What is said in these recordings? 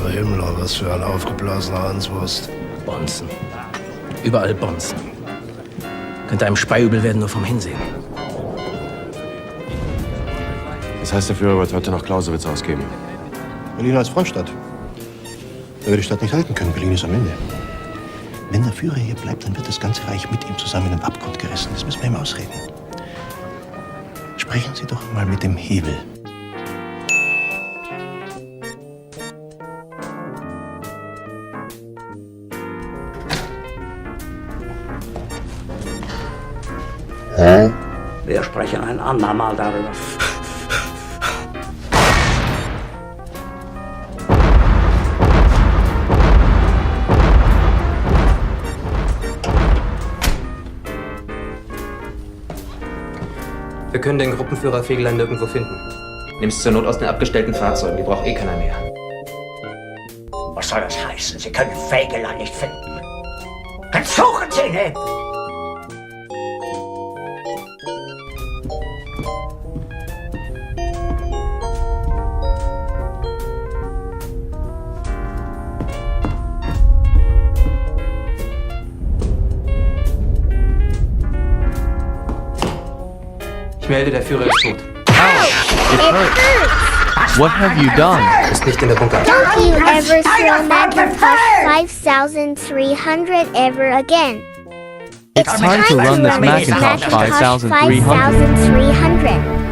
für Himmler, was für ein aufgeblasener Hanswurst. Bonzen. Überall Bonzen. Könnte einem Speiübel werden nur vom Hinsehen. Das heißt, der Führer wird heute noch Clausewitz ausgeben. Berlin als Frontstadt. Er wird die Stadt nicht halten können. Berlin ist am Ende. Wenn der Führer hier bleibt, dann wird das ganze Reich mit ihm zusammen in den Abgrund gerissen. Das müssen wir ihm ausreden. Sprechen Sie doch mal mit dem Hebel. Wir sprechen ein andermal darüber. Wir können den Gruppenführer Fegelein nirgendwo finden. Nimm's zur Not aus den abgestellten Fahrzeugen, die braucht eh keiner mehr. Was soll das heißen? Sie können Fegelein nicht finden. Dann suchen Sie ihn eben! Ich melde, der Führer ist tot. What have you done? Ist nicht in der Bunker. Don't you ever throw Macintosh 5300 ever again. It's time to run this Macintosh 5300.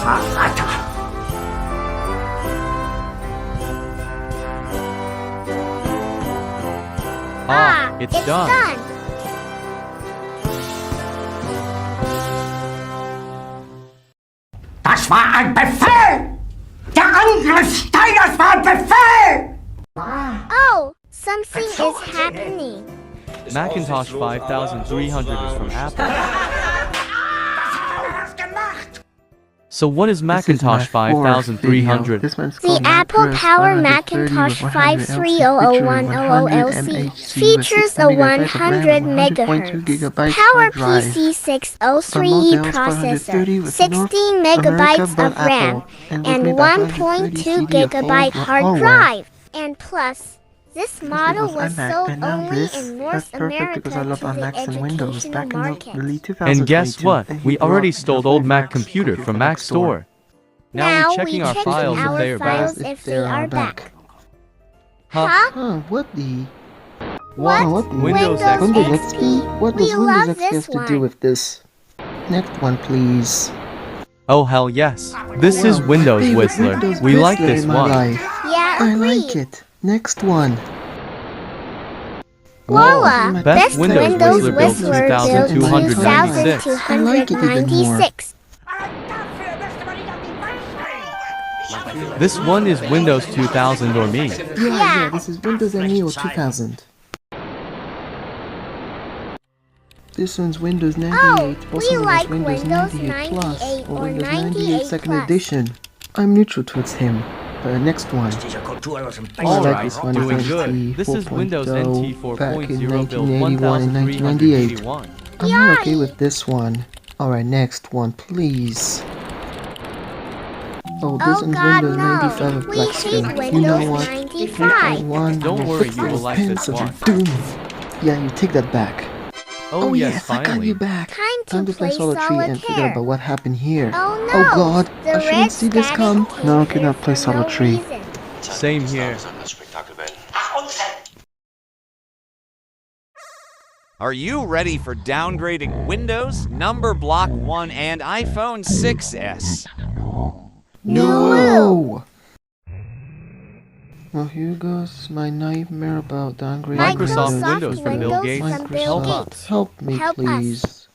Verräter! It's done. Das war ein Befehl! Der Angriff Steiners war ein Befehl! Oh, something is happening. Macintosh 5300 is from Apple. So what is Macintosh 5300? The Apple Power Macintosh 53001000LC features a 100 MHz PowerPC 603E processor, 16 megabytes of RAM, and 1.2 gigabyte hard drive. And plus, this model was sold only in North America to the educational market. And guess what? We already stole old Mac computer from Mac store. Now we're checking our files if they are back. If they are back. Huh? What the? What? Windows XP? What We does love Windows XP this have to do one. with this? Next one, please. Oh hell yes. This is Wow, Windows favorite Whistler. Windows We like Whistler this in my one. life. Yeah, I agreed. like it. Next one. Lola, Best Best Windows Windows Whistler Whistler built 2296. 2296. This one is Windows 2000 or me. Yeah, this is Windows ME or 2000. This one's Windows 98, we also known like as Windows Windows 98 Plus 98 or or Windows 98 98 Second Plus. Edition. I'm neutral towards him. Next one. Diese kulturlosen I like Alright, this one. doing It's good. the This is 4.0 Windows NT back in 4.0 build 1981 and 1998. 1381. I'm not okay with this one. Alright, next one, please. Oh, this Oh one's God, Windows no. 95 of We black hate screen. You know Windows what? 95. One Don't will worry, fix you will those like this pens of one. doom. Yeah, you take that back. Oh, yes, yes, I got finally. you back. Time to play solitaire and forget solitaire. about what happened here. Oh no! Oh god, The I shouldn't red see this static come. came No, I here cannot play for no solitaire. reason. Same here. Ach, Unsinn! Are you ready for downgrading Windows, Numberblock 1, and iPhone 6s? No! Well, here goes my nightmare about downgrading Microsoft Windows. Windows from Bill Gates. Microsoft, Help us. help me, Help us. please.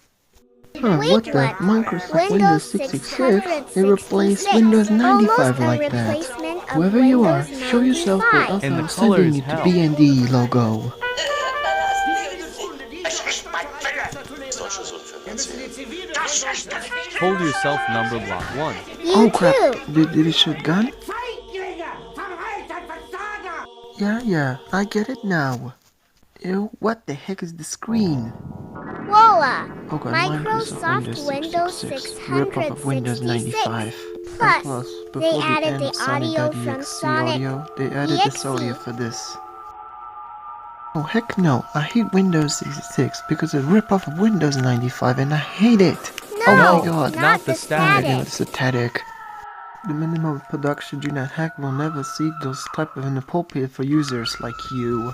Huh, Wait, what the? what? Microsoft Windows 666? They replaced Windows 95 like that. Whoever you are, show yourself or else And the I'm color sending is you to hell. B&D logo. Es ist mein Wille! Das ist das Hold yourself, Numberblock 1. You Oh crap, too. did it shoot gun? Feiglinge! Verreiter Versager! Yeah, I get it now. Ew, what the heck is the screen? Voila! Oh god, Microsoft Windows 666, rip-off of Windows 95. 666. And Plus, before they the added end the of Sonic audio .exe from Sonic audio, they added this audio EXE. for this. Oh heck no, I hate Windows 66 because it's a rip-off of Windows 95 and I hate it! No, oh my god, not the I static. know it's static. The minimum production do not hack will never see those type of inappropriate for users like you.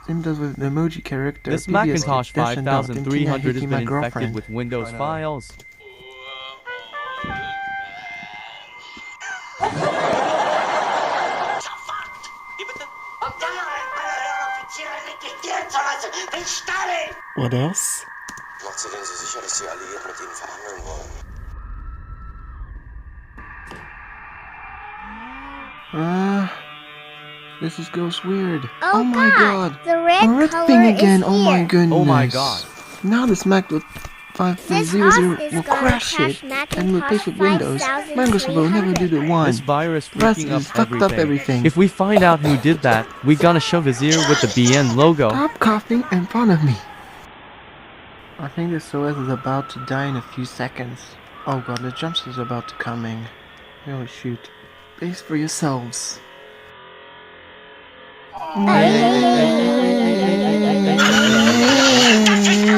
Same does with emoji character. This PBS Macintosh dash and dot, and 5300 has Tina been my infected girlfriend. with Windows files. Und dann noch alle Offiziere liquidieren zu lassen, wie Stalin! What else? Macht Sie denn so sicher, dass die Alliierten mit Ihnen verhandeln wollen? This goes weird. Oh, my god. The red A red color thing is again, oh my here. goodness. Oh my god. Now this Mac with This 5300 house is will gonna crash it Macintosh and replace with Windows. Microsoft will never do the one. This virus Rust freaking has up fucked up everything. If we find out who did that, we gonna show Vizier with the BN logo. Stop coughing in front of me. I think this OS is about to die in a few seconds. Oh god, the jumps is about to coming. Holy shoot. Base for yourselves.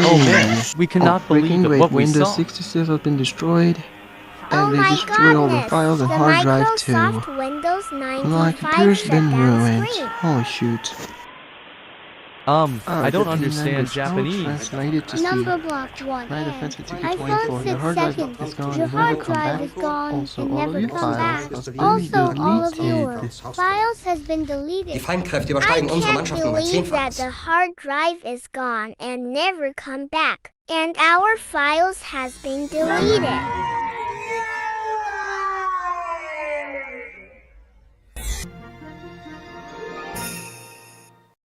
Oh man, we cannot believe that what we Windows saw. 66 has been destroyed. Oh And they my destroyed all the goodness. files and The hard drive too. Microsoft Windows 95 My computer's been shut down ruined. screen. Holy shoot. I don't Japanese understand language. Japanese. Translated to Numberblock 1 My and defensive ticket iPhone 24. 6 The hard drive seconds. is gone. Your It will hard never come drive back. is gone Also, and all never of your come back. files have been Also, all of deleted. your files has been deleted. Die Feindkräfte I übersteigen unsere can't Mannschaften um ein believe that Zehnfaches. the hard drive is gone and never come back. And our files has been deleted.